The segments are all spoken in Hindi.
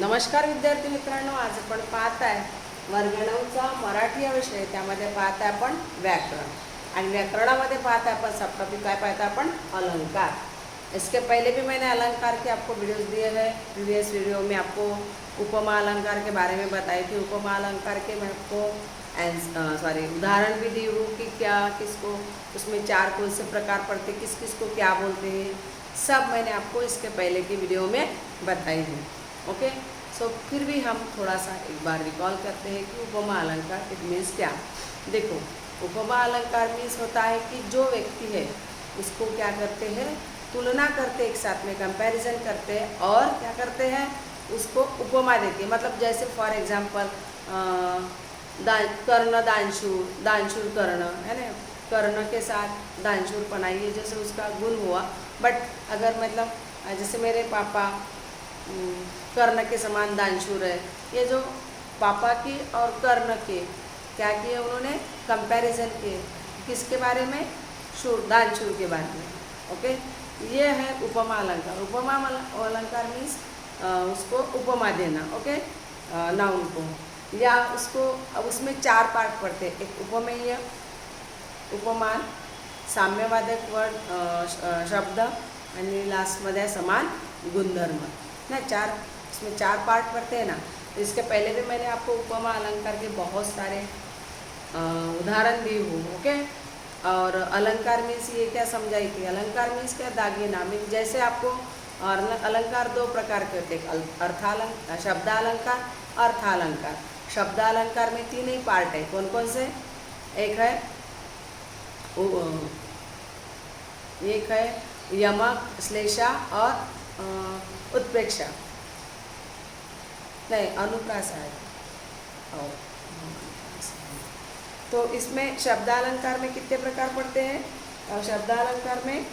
नमस्कार विद्यार्थी मित्रांनो, आज आपण पाहत आहे वर्ग 9चा मराठी हा विषय. त्यामध्ये पाहत आहे आपण व्याकरण, आणि व्याकरणामध्ये पाहत आहे अपन सब टॉपिक काय पाहता है अपन अलंकार. इसके पहले भी मैंने अलंकार के आपको वीडियोस दिए हैं. प्रीवियस वीडियो में आपको उपमा अलंकार के बारे में बताई थी. उपमा अलंकार के मैं आपको उदाहरण भी दी हूँ कि क्या किसको उसमें चार कौन से प्रकार पड़ते, किस किस को क्या बोलते हैं, सब मैंने आपको इसके पहले की वीडियो में बताई है. ओके, सो फिर भी हम थोड़ा सा एक बार रिकॉल करते हैं कि उपमा अलंकार इट मीन्स क्या. देखो, उपमा अलंकार मीन्स होता है कि जो व्यक्ति है उसको क्या करते हैं, तुलना करते, एक साथ में कंपैरिजन करते हैं और क्या करते हैं, उसको उपमा देते हैं. मतलब जैसे फॉर एग्जांपल कर्ण दानशूर, दानशूर कर्ण है ना, कर्ण के साथ दानशूर बनाइए, जैसे उसका गुण हुआ. बट अगर मतलब जैसे मेरे पापा कर्ण के समान दानशूर है, ये जो पापा की और कर्ण के क्या किए उन्होंने, कंपैरिजन किए. किसके बारे में, दानशूर के बारे में. ओके, ये है उपमा अलंकार. उपमा अलंकार मीन्स उसको उपमा देना. ओके, नाउन को, या उसको, अब उसमें चार पार्ट पड़ते हैं. एक उपमेय, उपमान, साम्यवादक वर्ड शब्द, आणि लास्टमध्ये समान गुणधर्म ना. चार, इसमें चार पार्ट पड़ते हैं ना. तो इसके पहले भी मैंने आपको उपमा अलंकार के बहुत सारे उदाहरण दी हूँ. ओके, और अलंकार मीन्स ये क्या समझाई थी, अलंकार मीन्स क्या, दागीना मीन्स. जैसे आपको अलंकार दो प्रकार के होते हैं, अर्थालंकार, शब्दालंकार, अर्थालंकार. शब्दालंकार में तीन ही पार्ट है. कौन कौन से, एक है यमक, श्लेषा और उत्प्रेक्षा, नहीं अनुप्रास है. तो इसमें शब्दालंकार में कितने प्रकार पड़ते हैं, और शब्दालंकार में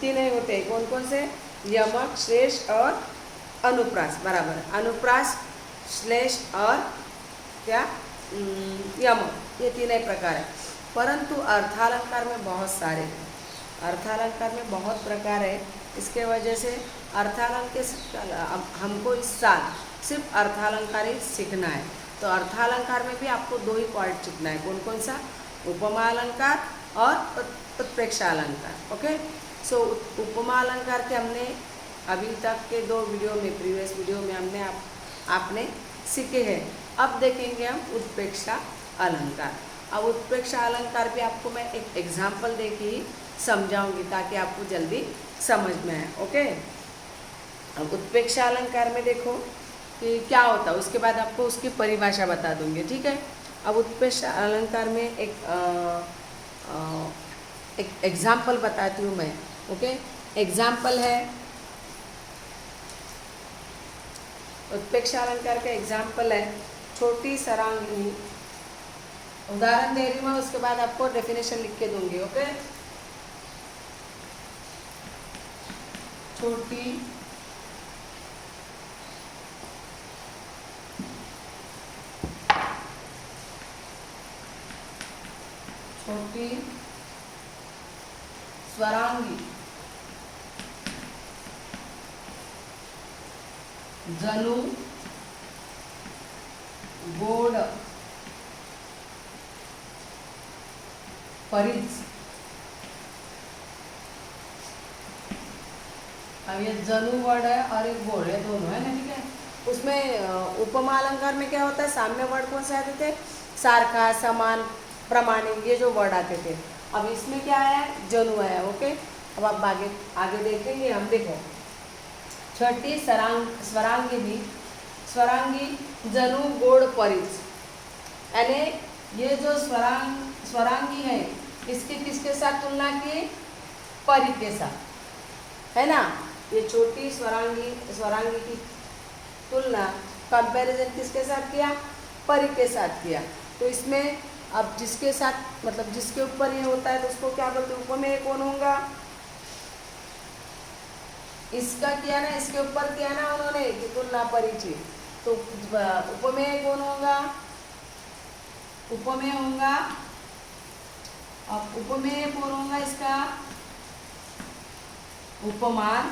तीन ही होते हैं. कौन कौन से, यमक, श्लेष और अनुप्रास. बराबर, अनुप्रास, श्लेष और क्या, यमक, ये तीन ही प्रकार है. परंतु अर्थालंकार में बहुत सारे हैं. अर्थालंकार में बहुत प्रकार है. इसके वजह से अर्थालंकार हमको इस साल सिर्फ अर्थालंकार ही सीखना है. तो अर्थालंकार में भी आपको दो ही पार्ट सीखना है. कौन कौन सा, उपमा अलंकार और उत्प्रेक्षा अलंकार. ओके, सो उपमा अलंकार के हमने अभी तक के दो वीडियो में, प्रीवियस वीडियो में हमने आपने सीखे हैं. अब देखेंगे हम उत्प्रेक्षा अलंकार. अब उत्प्रेक्षा अलंकार भी आपको मैं एक एग्जाम्पल दे के ही समझाऊंगी ताकि आपको जल्दी समझ में आए. ओके, अब उत्प्रेक्षा अलंकार में देखो कि क्या होता है, उसके बाद आपको उसकी परिभाषा बता दूंगी. ठीक है. अब उत्प्रेक्षा अलंकार में एक एग्जाम्पल बताती हूँ मैं. ओके, एग्जाम्पल है उत्प्रेक्षा अलंकार का एग्जाम्पल है छोटी सरांगिनी. उदाहरण दे रही हूँ मैं, उसके बाद आपको डेफिनेशन लिख के दूंगी. ओके, छोटी छोटी स्वरांगी जनु गोड परिच. अब ये जनु वर्ड है और एक गोड है, दोनों है ना. ठीक है. उसमें उपमा अलंकार में क्या होता है, साम्य वर्ड कौन से आते थे, सारखा, समान, प्रमाणिक, ये जो वर्ड आते थे. अब इसमें क्या आया, जनु आया. ओके, अब आप आगे देखेंगे हम. देखो, छठी स्वरांगिनी, स्वरांगी जनु गोड परिच, यानी ये जो स्वरांगी है इसकी किसके साथ तुलना की, परी के साथ, है ना. ये छोटी स्वरांगी की तुलना, कंपैरिजन किसके साथ किया, परी के साथ किया. तो इसमें अब जिसके साथ, मतलब जिसके ऊपर ये होता है तो उसको क्या बोलते हैं, उपमेय कौन होगा, इसका किया ना, इसके ऊपर किया ना उन्होंने कि तुलना परिचय. तो उपमेय कौन होगा, उपमेय होगा. अब उपमेय कौन होगा इसका, उपमान,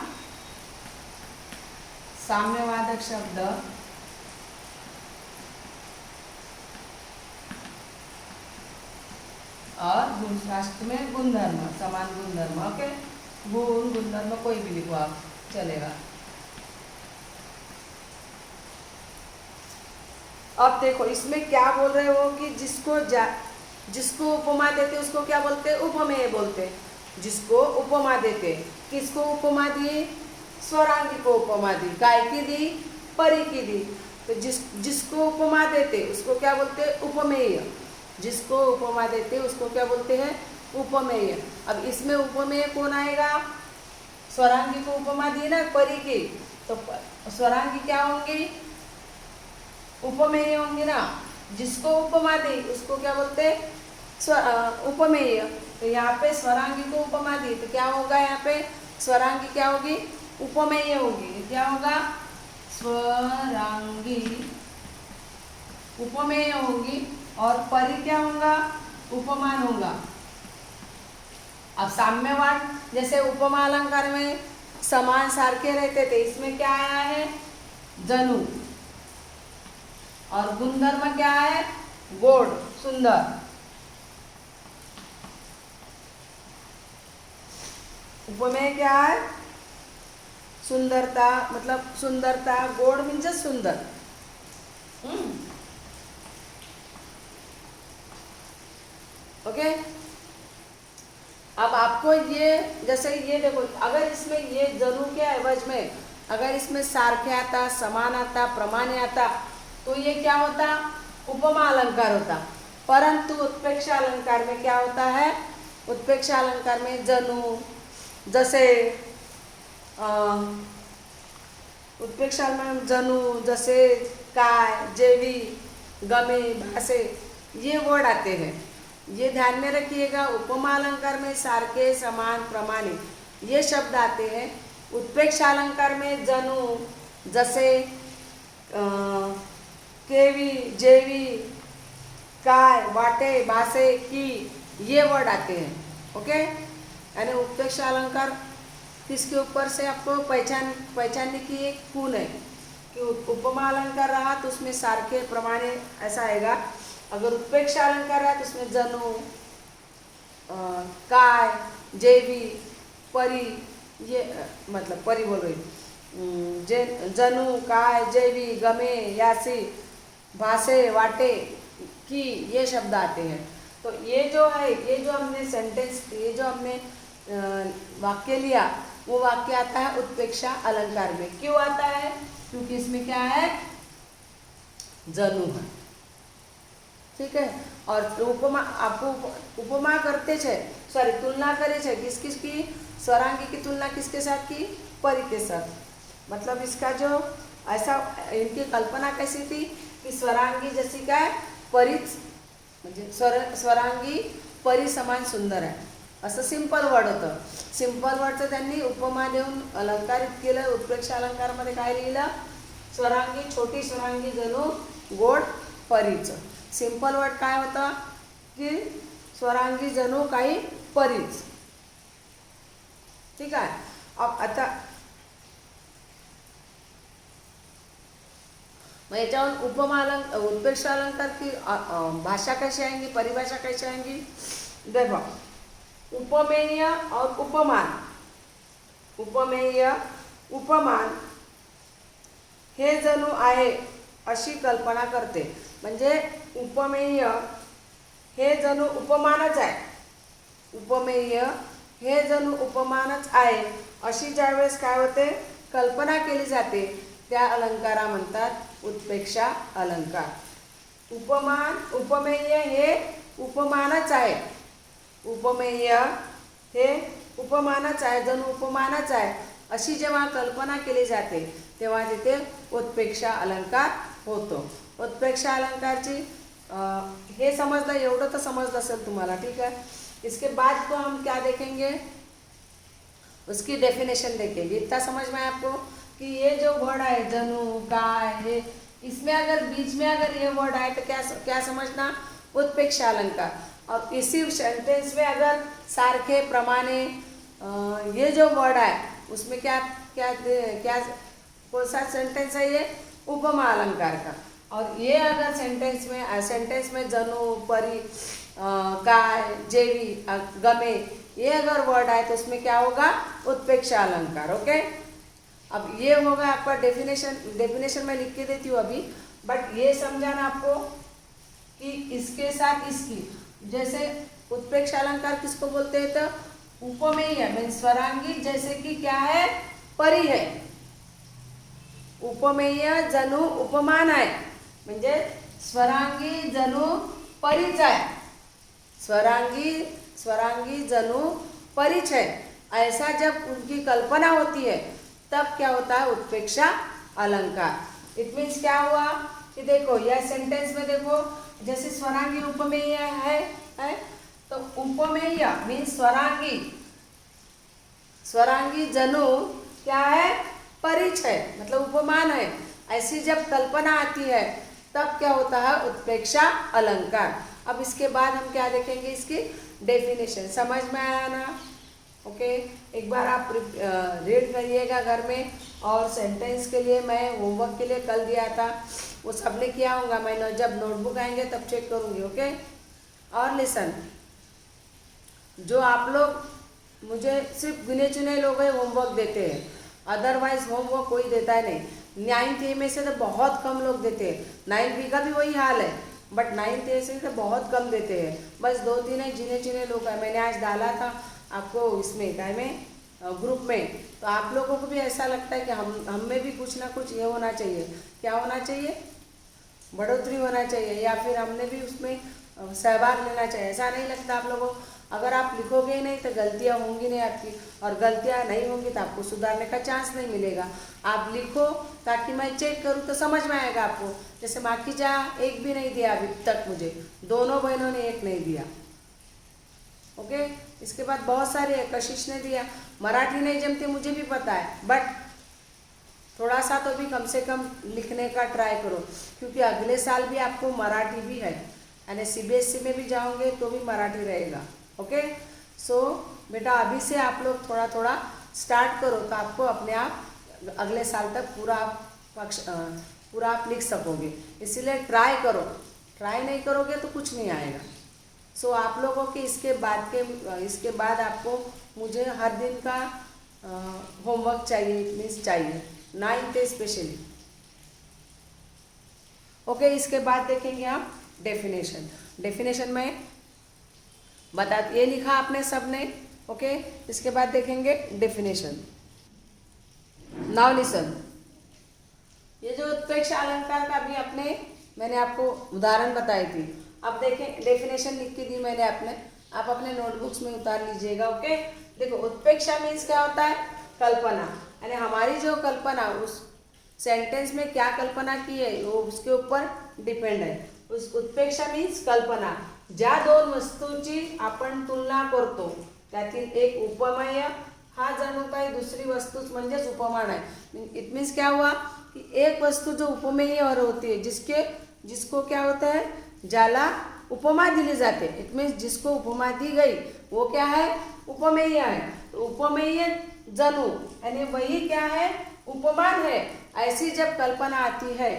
साम्यवादक शब्द और राष्ट्र में गुणधर्म, समान गुणधर्म। ओके, गुण गुणधर्म कोई भी लिखो आप, चलेगा। अब देखो इसमें क्या बोल रहे हो कि जिसको उपमा देते उसको क्या बोलते हैं? उपमेय बोलते हैं। जिसको उपमा देते, किसको उपमा दी? स्वरांगी को उपमा दी। काय की दी? परी की दी। तो जिसको उपमा देते उसको क्या बोलते हैं? उपमेय। जिसको उपमा देते उसको क्या बोलते हैं? उपमेय। अब इसमें उपमेय कौन आएगा? स्वरांगी को उपमा दी ना परी की, तो स्वरांगी क्या होंगी? उपमेय होंगी ना। जिसको उपमा दी उसको क्या बोलते हैं? उपमेय। तो यहाँ पे स्वरांगी को उपमा दी तो क्या होगा? यहाँ पे स्वरांगी क्या होगी? उपमेय होगी। क्या होगा? स्वरांगी उपमेय होगी और परी क्या होगा? उपमान होगा। अब साम्यवाद, जैसे उपमा अलंकार में समान सारखे रहते थे, इसमें क्या आया है? जनु। और गुणधर्म क्या है? गोड, सुंदर। उपमेय क्या है? सुंदरता, मतलब सुंदरता। गोड मीन्स सुंदर। ओके। अब आपको ये, जैसे ये देखो, अगर इसमें ये जनु के एवज में अगर इसमें सारखे आता, समान आता, प्रमाण आता, तो ये क्या होता? उपमा अलंकार होता। परंतु उत्प्रेक्षा अलंकार में क्या होता है? उत्प्रेक्षा अलंकार में जनु, जैसे उत्प्रेक्षा में जनु, जैसे काय, जेवी, गमे, भासे, ये वर्ड आते हैं। ये ध्यान में रखिएगा। उपमा अलंकार में सारखे, समान, प्रमाणित ये शब्द आते हैं। उत्प्रेक्षा अलंकार में जनु, जैसे केवी, जेवी, काय, वाटे, बासे, की, ये वर्ड आते हैं। ओके। यानी उत्प्रेक्षा अलंकार किसके ऊपर से आपको पहचानने की एक गुण है कि उपमा अलंकार रहा तो उसमें सारखे, प्रमाणे ऐसा आएगा। अगर उत्प्रेक्षा अलंकार रहा तो उसमें जनु, काय, जेवी, परी, ये मतलब परी बोल रही, जनु, काय, जेवी, गमे, यासी, भासे, वाटे, की, ये शब्द आते हैं। तो ये जो है, ये जो हमने सेंटेंस, ये जो हमने वाक्य लिया, वो वाक्य आता है उत्प्रेक्षा अलंकार में। क्यों आता है? क्योंकि इसमें क्या है? जनु है। ठीक है। और उपमा, आपको उपमा करते छे, सॉरी तुलना करे छे, किस किस की? स्वरांगी की तुलना किसके साथ की? परी के साथ। मतलब इसका जो ऐसा, इनकी कल्पना कैसी थी कि स्वरांगी जैसी काय, परीच म्हणजे स्वरांगी परी समान सुंदर आहे, असं सिंपल वर्ड होतं। सिंपल वर्डचं त्यांनी उपमा देऊन अलंकारित केलं। उत्प्रेक्षा अलंकारमध्ये काय लिहिलं? स्वरांगी, छोटी स्वरांगी जणू गोड परीच। सिंपल वर्ड काय होतं की स्वरांगी जणू काही परीच। ठीक आहे। अब आता मग याच्यावर उपमा उत्प्रेक्षा अलंकार की भाषा कैसी आएंगी, परिभाषा कैसी आएंगी? देखो, उपमेय और उपमान, उपमेय, उपमान हे जणू आहे अशी कल्पना करते। म्हणजे उपमेय हे जणू उपमानच आहे, उपमेय हे जणू उपमानच आहे अशी ज्यावेळेस काय होते, कल्पना केली जाते, त्या अलंकारा म्हणतात उत्प्रेक्षा अलंकार। उपमान, उपमेय हे उपमानच आहे, उपमेय हे उपमानच आहे, जणू उपमानच आहे अशी जेव्हा कल्पना केली जाते तेव्हा तिथे उत्प्रेक्षा अलंकार होतो। उत्प्रेक्षा अलंकारची हे समजलं, एवढं तर समजलं असेल तुम्हाला। ठीक है। इसके बाद तो हम क्या देखेंगे, उसकी डेफिनेशन देखेंगे। इतना समझ में आपको कि ये जो वर्ड है जनु, काय, है, इसमें अगर बीच में अगर ये वर्ड आए तो क्या क्या समझना? उत्प्रेक्षा अलंकार। और इसी सेंटेंस में अगर सारखे, प्रमाणे, ये जो वर्ड है उसमें क्या क्या क्या कौन सा सेंटेंस है ये? उपमा अलंकार का। और ये अगर सेंटेंस में जनु, परी, काय, जेवी, गमे, ये अगर वर्ड आए तो उसमें क्या होगा? उत्प्रेक्षा अलंकार। ओके, अब ये होगा आपका डेफिनेशन मैं लिख के देती हूँ अभी, बट ये समझाना आपको कि इसके साथ इसकी, जैसे उत्प्रेक्षा अलंकार किसको बोलते हैं? तो उपमेय मीन्स स्वरांगी, जैसे कि क्या है? परी है। उपमेय जणू उपमान आहे, म्हणजे स्वरांगी जणू परीच आहे। स्वरांगी जणू परिच है। ऐसा जब उनकी कल्पना होती है तब क्या होता है? उत्प्रेक्षा अलंकार। इट मीन्स क्या हुआ कि देखो यह सेंटेंस में देखो, जैसे स्वरांगी उपमेय है तो उपमेय मीन्स स्वरांगी जनु क्या है? परिच है, मतलब उपमान है। ऐसी जब कल्पना आती है तब क्या होता है? उत्प्रेक्षा अलंकार। अब इसके बाद हम क्या देखेंगे? इसकी डेफिनेशन। समझ में आया ना? ओके, एक बार आप रीड करिएगा घर में। और सेंटेंस के लिए मैं होमवर्क के लिए कल दिया था, वो सबने किया होगा। मैं जब नोटबुक आएंगे तब चेक करूँगी। ओके, और लिसन, जो आप लोग मुझे सिर्फ गिने चुने लोग हैं होमवर्क देते हैं, अदरवाइज होमवर्क कोई देता है नहीं। 9th A में से तो बहुत कम लोग देते हैं। 9th B का भी वही हाल है, बट 9th A से तो बहुत कम देते हैं। बस 2-3 गिने चुने लोग हैं। मैंने आज डाला था आपको इसमें क्या में ग्रुप में, तो आप लोगों को भी ऐसा लगता है कि हम में भी कुछ ना कुछ ये होना चाहिए। क्या होना चाहिए? बढ़ोतरी होना चाहिए, या फिर हमने भी उसमें सहभाग लेना चाहिए। ऐसा नहीं लगता आप लोगों को? अगर आप लिखोगे ही नहीं तो गलतियाँ होंगी नहीं आपकी, और गलतियाँ नहीं होंगी तो आपको सुधारने का चांस नहीं मिलेगा। आप लिखो ताकि मैं चेक करूँ तो समझ में आएगा आपको। जैसे माखीजा एक भी नहीं दिया अभी तक मुझे, दोनों बहनों ने एक नहीं दिया। ओके, इसके बाद बहुत सारे कशिश ने दिया। मराठी नहीं जमती मुझे भी पता है, बट थोड़ा सा तो भी कम से कम लिखने का ट्राई करो, क्योंकि अगले साल भी आपको मराठी भी है, यानी CBSE में भी जाओगे तो भी मराठी रहेगा। ओके, सो बेटा अभी से आप लोग थोड़ा थोड़ा स्टार्ट करो तो आपको अपने आप अगले साल तक पूरा आप लिख सकोगे। इसीलिए ट्राई करो, ट्राई नहीं करोगे तो कुछ नहीं आएगा। सो आप लोगों के इसके बाद आपको मुझे हर दिन का होमवर्क चाहिए, मीन्स चाहिए 9th स्पेशली। ओके, इसके बाद देखेंगे आप डेफिनेशन में ये लिखा आपने सबने। ओके, इसके बाद देखेंगे डेफिनेशन। नाउ लिसन, ये जो उत्प्रेक्षा अलंकार का भी मैंने आपको उदाहरण बताई थी। अब देखें, डेफिनेशन लिख के दी मैंने आप अपने नोटबुक्स में उतार लीजिएगा। ओके, देखो उत्प्रेक्षा मीन्स क्या होता है? कल्पना, यानी हमारी जो कल्पना, उस सेंटेंस में क्या कल्पना की है वो उसके ऊपर डिपेंड है। उस उत्प्रेक्षा मीन्स कल्पना, ज्या दोन वस्तूंची आपण तुलना करतो त्यातील एक उपमेय हा जणू काही दुसरी वस्तूच म्हणजेच उपमान आहे। इट मीन्स क्या हुआ कि एक वस्तू जो उपमेय और होती है, जिसको क्या होता है? ज्याला उपमा दिली जाते। इट मीन्स जिसको उपमा दी गई वो क्या है? उपमेय है। तो उपमेय जनु यानी वही क्या है? उपमान है। ऐसी जब कल्पना आती है,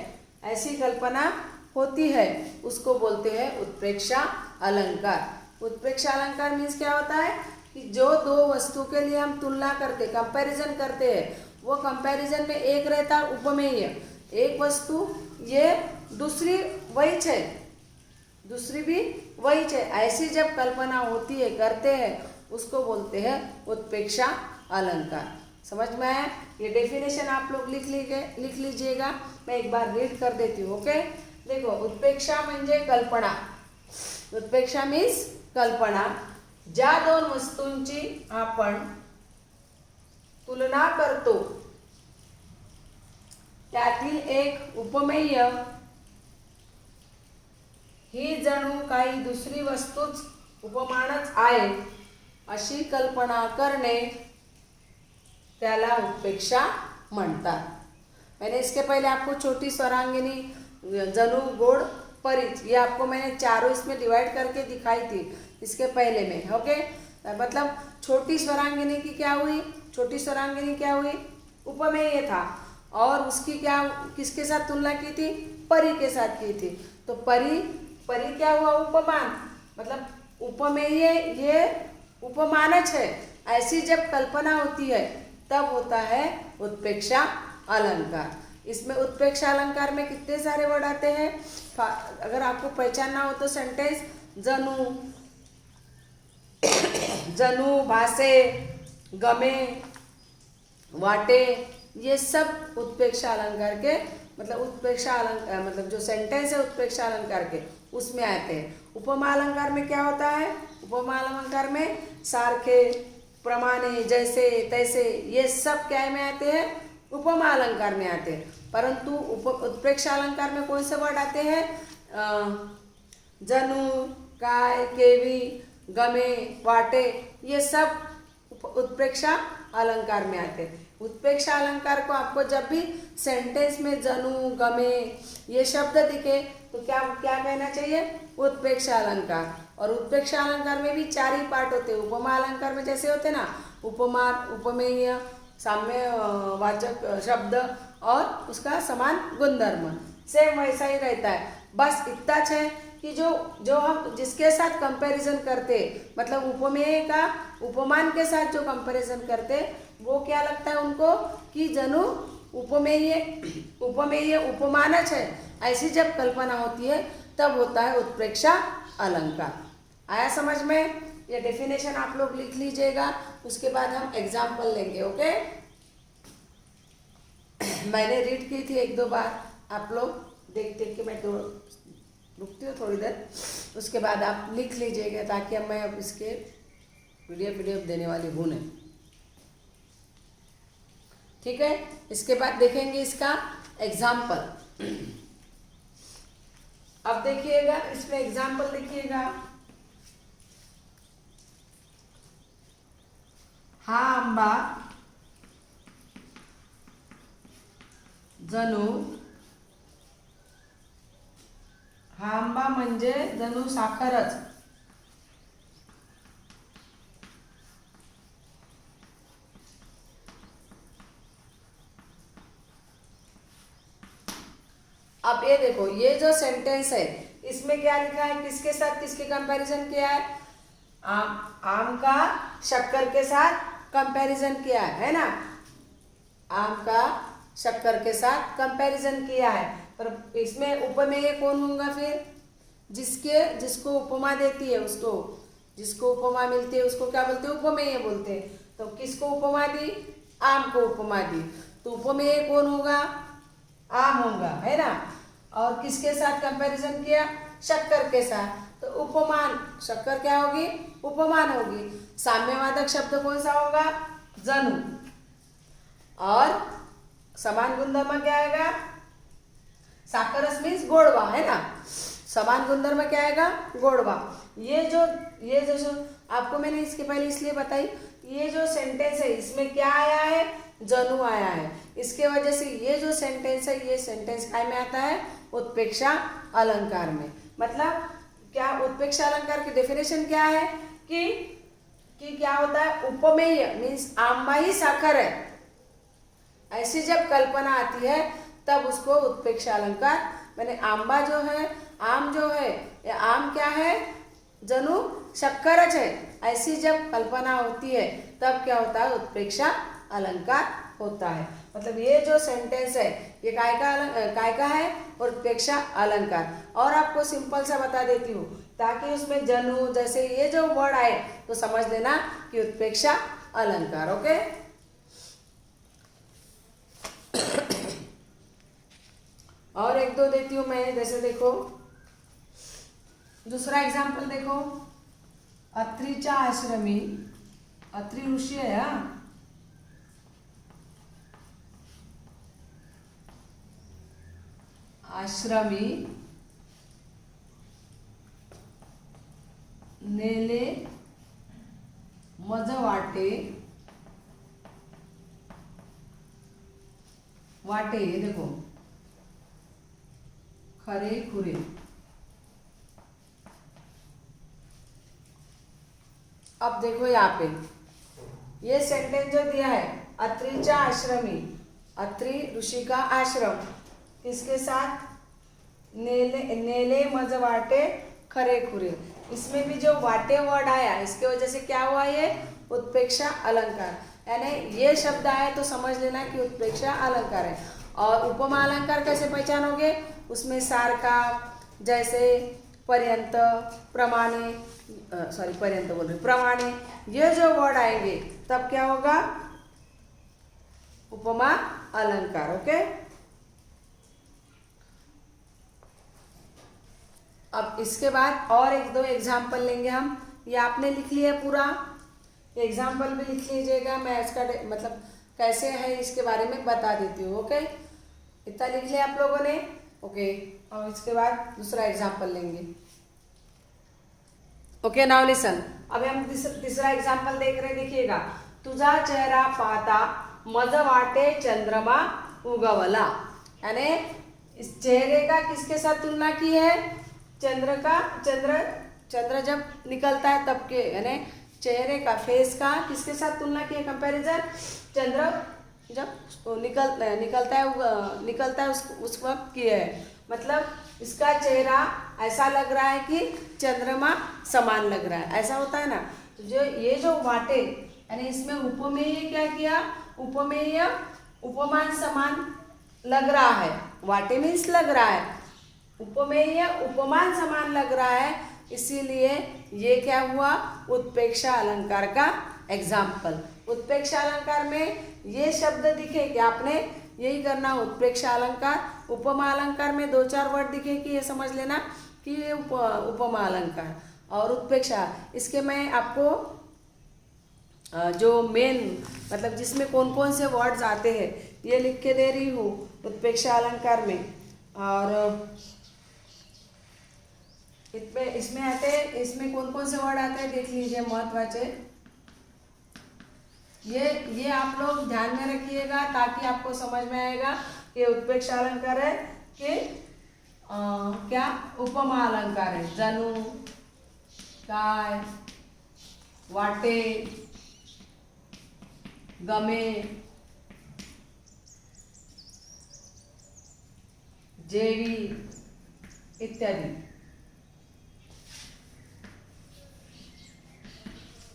ऐसी कल्पना होती है, उसको बोलते हैं उत्प्रेक्षा अलंकार। उत्प्रेक्षा अलंकार मीन्स क्या होता है कि जो दो वस्तु के लिए हम तुलना करते, कंपैरिजन करते हैं, वो कंपैरिजन में एक रहता है उपमेय, एक वस्तु ये दूसरी वही है, दूसरी भी वही है। ऐसी जब कल्पना होती है, करते हैं, उसको बोलते हैं उत्प्रेक्षा अलंकार। समझ में आया? ये डेफिनेशन आप लोग लिख लीजिएगा। मैं एक बार रीड कर देती हूँ। ओके, देखो उत्प्रेक्षा म्हणजे कल्पना। उत्प्रेक्षा मीन्स कल्पना, ज्या दोन वस्तूंची आपण तुलना करतो त्यातील एक उपमेय ही जणू काही दुसरी वस्तूच उपमानच आहे अशी कल्पना करणे त्याला उत्प्रेक्षा म्हणतात। मैंने इसके पहले आपको छोटी स्वरांगिनी, जनु, गोड़, परिच, ये आपको मैंने चारों इसमें डिवाइड करके दिखाई थी इसके पहले में। ओके, मतलब छोटी स्वरांगिनी की क्या हुई? छोटी स्वरांगिनी क्या हुई? उपमेय था। और उसकी क्या किसके साथ तुलना की थी? परी के साथ की थी। तो परी परी क्या हुआ? उपमान, मतलब उपमेय ये उपमानच है। ऐसी जब कल्पना होती है तब होता है उत्प्रेक्षा अलंकार। इसमें उत्प्रेक्षा अलंकार में कितने सारे वर्ड आते हैं? अगर आपको पहचानना हो तो सेंटेंस जनु, जनु, भासे, गमे, वाटे, ये सब उत्प्रेक्षा अलंकार के मतलब उत्प्रेक्षा अलंकार मतलब जो सेंटेंस है उत्प्रेक्षा अलंकार के उसमें आते हैं। उपमा अलंकार में क्या होता है? उपमा अलंकार में सारखे, प्रमाणे, जैसे, तैसे, ये सब क्या में आते हैं? उपमा अलंकार में आते हैं। परंतु उत्प्रेक्षा अलंकार में कौन से वर्ड आते हैं? जनु, काय, केवी, गमे, वाटे, ये सब उत्प्रेक्षा अलंकार में आते हैं। उत्प्रेक्षा अलंकार को आपको जब भी सेंटेंस में जनु, गमे ये शब्द दिखे तो क्या क्या कहना चाहिए? उत्प्रेक्षा अलंकार। और उत्प्रेक्षा अलंकार में भी 4 ही पार्ट होते हैं। उपमा अलंकार में जैसे होते ना उपमा, उपमेय, साम्य वाचक शब्द और उसका समान गुणधर्म, सेम वैसा ही रहता है। बस इतना है कि जो हम जिसके साथ कंपैरिजन करते, मतलब उपमेय का उपमान के साथ जो कंपैरिजन करते वो क्या लगता है उनको कि जनु उपमेय उपमानच है। ऐसी जब कल्पना होती है तब होता है उत्प्रेक्षा अलंकार। आया समझ में? ये डेफिनेशन आप लोग लिख लीजिएगा, उसके बाद हम एग्जाम्पल लेंगे। ओके, मैंने रीड की थी 1-2 बार, आप लोग देख देख के मैं तो रुकती हूँ थोड़ी देर, उसके बाद आप लिख लीजिएगा ताकि अब मैं अब इसके पीडीएफ देने वाली हूँ नहीं। ठीक है, इसके बाद देखेंगे इसका एग्जाम्पल। अब देखिएगा इसमें एग्जाम्पल लिखिएगा। हा आंबा जणू, हा आंबा म्हणजे जणू साखरच, अब ये देखो ये जो सेंटेंस है इसमें क्या लिखा है? किसके साथ किसके कंपैरिजन किया है? आम का शक्कर के साथ कंपैरिजन किया है ना? आम का शक्कर के साथ कंपैरिजन किया है। पर इसमें उपमेय कौन होगा फिर? जिसको उपमा देती है उसको, जिसको उपमा मिलती है उसको क्या बोलते हैं? उपमेय बोलते हैं। तो किसको उपमा दी? आम को उपमा दी, तो उपमेय कौन होगा? आम होगा, है ना? और किसके साथ कंपैरिजन किया? शक्कर के साथ, तो उपमान, शक्कर क्या होगी? उपमान होगी। साम्यवादक शब्द कौन सा होगा? जनु। और समान गुणधर्म क्या आएगा? साकरस मीन्स गोड़वा, है ना? समान गुणधर्म क्या आएगा? गोड़वा। ये जो आपको मैंने इसके पहले इसलिए बताई, ये जो सेंटेंस है इसमें क्या आया है? जनु आया है। इसके वजह से ये जो सेंटेंस है ये सेंटेंस काय में आता है? उत्प्रेक्षा अलंकार में। मतलब क्या उत्प्रेक्षा अलंकार की डेफिनेशन क्या है कि क्या होता है? उपमेय मीन्स आंबा ही साखर है, ऐसी जब कल्पना आती है तब उसको उत्प्रेक्षा अलंकार, मैंने आंबा जो है, आम जो है, ये आम क्या है? जनु शक्करच है, ऐसी जब कल्पना होती है तब क्या होता है? उत्प्रेक्षा अलंकार होता है। मतलब ये जो सेंटेंस है ये काय का है? उत्प्रेक्षा अलंकार। और आपको सिंपल सा बता देती हूँ ताकि उसमें जनु जैसे ये जो वर्ड आए तो समझ लेना कि उत्प्रेक्षा अलंकार। ओके, और 1-2 देती हूँ मैं। जैसे देखो दूसरा एग्जाम्पल देखो, अत्रीच्या आश्रमी, अत्रि ऋषी है, हा, आश्रमी नेले मज वाटे, वाटे ये देखो खरे खुरे। अब देखो यहाँ पे ये सेंटेंस जो दिया है अत्रीच्या आश्रमी, अत्रि ऋषि का आश्रम किसके साथ, नेले नेले मज वाटे खरे खुरे। इसमें भी जो वाटे वर्ड आया इसके वजह से क्या हुआ, ये उत्प्रेक्षा अलंकार, यानी ये शब्द आए तो समझ लेना कि उत्प्रेक्षा अलंकार है। और उपमा अलंकार कैसे पहचानोगे, उसमें सारका, जैसे, पर्यंत, प्रमाणे, पर्यंत बोल रहे, प्रमाणे, ये जो वर्ड आएंगे तब क्या होगा, उपमा अलंकार। ओके, अब इसके बाद और एक दो एग्जाम्पल लेंगे हम। ये आपने लिख लिया पूरा, एग्जाम्पल भी लिख लीजिएगा, मैं इसका मतलब कैसे है इसके बारे में बता देती हूँ। ओके, इतना लिख लिया आप लोगों ने। ओके, और इसके बाद दूसरा एग्जाम्पल लेंगे। Okay, now listen. अभी हम तीसरा एग्जाम्पल देख रहे हैं, देखिएगा। तुझा चेहरा पाहता मज वाटे चंद्रमा उगवला, यानी इस चेहरे का किसके साथ तुलना की है, चंद्र का, चंद्र जब निकलता है तब के, यानी चेहरे का, फेस का किसके साथ तुलना की है, कंपैरिजन, चंद्र जब निकलता है उस वक्त की है। मतलब इसका चेहरा ऐसा लग रहा है कि चंद्रमा समान लग रहा है, ऐसा होता है ना। तो जो ये जो वाटे, यानी इसमें उपमेय क्या किया, उपमेय उपमान समान लग रहा है, वाटे मीन्स लग रहा है, उपमेय उपमान समान लग रहा है, इसीलिए ये क्या हुआ, उत्प्रेक्षा अलंकार का एग्जाम्पल। उत्प्रेक्षा अलंकार में ये शब्द दिखे कि आपने यही करना, उत्प्रेक्षा अलंकार, उपमा अलंकार में दो चार वर्ड दिखे कि ये समझ लेना कि ये उपमा अलंकार और उत्प्रेक्षा। इसके मैं आपको जो मेन मतलब जिसमें कौन कौन से वर्ड्स आते हैं ये लिख के दे रही हूँ उत्प्रेक्षा अलंकार में। और इसमें आते हैं, इसमें कौन कौन से वर्ड आते हैं देख लीजिए, महत्वाचे। ये आप लोग ध्यान में रखिएगा ताकि आपको समझ में आएगा कि उत्प्रेक्षा अलंकार है कि क्या उपमा अलंकार है। जनु, काय, वाटे, गमे, जेवी इत्यादि।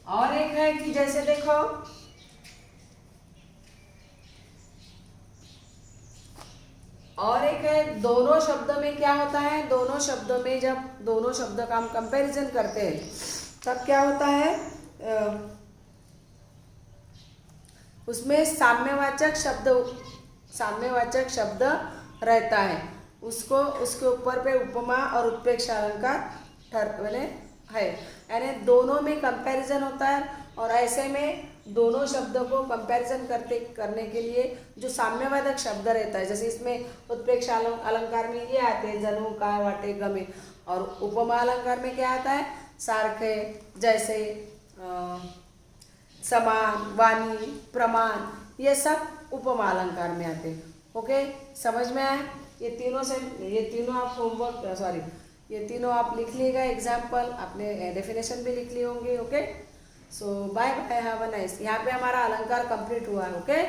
और एक है कि जैसे देखो, और एक है दोनों शब्द में क्या होता है, दोनों शब्दों में जब दोनों शब्द का हम कंपैरिजन करते हैं तब क्या होता है, उसमें साम्यवाचक शब्द रहता है, उसको उसके ऊपर पे उपमा और उत्प्रेक्षा अलंकार है, यानी दोनों में कंपैरिजन होता है। और ऐसे में दोनों शब्दों को कंपैरिजन करने के लिए जो साम्यवाचक शब्द रहता है, जैसे इसमें उत्प्रेक्षा अलंकार में ये आते हैं जनु, काय, वाटे, गमे, और उपमा अलंकार में क्या आता है, सारखे, जैसे, समान, वाणी, प्रमाण, ये सब उपमा अलंकार में आते हैं। ओके, समझ में आए? ये तीनों आप होमवर्क ये तीनों आप लिख लीजिएगा, एग्जाम्पल आपने डेफिनेशन भी लिख लिए होंगे। Okay, so bye bye, have a nice. यहाँ पे हमारा अलंकार कंप्लीट हुआ है। Okay,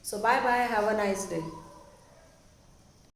so bye bye, have a nice day.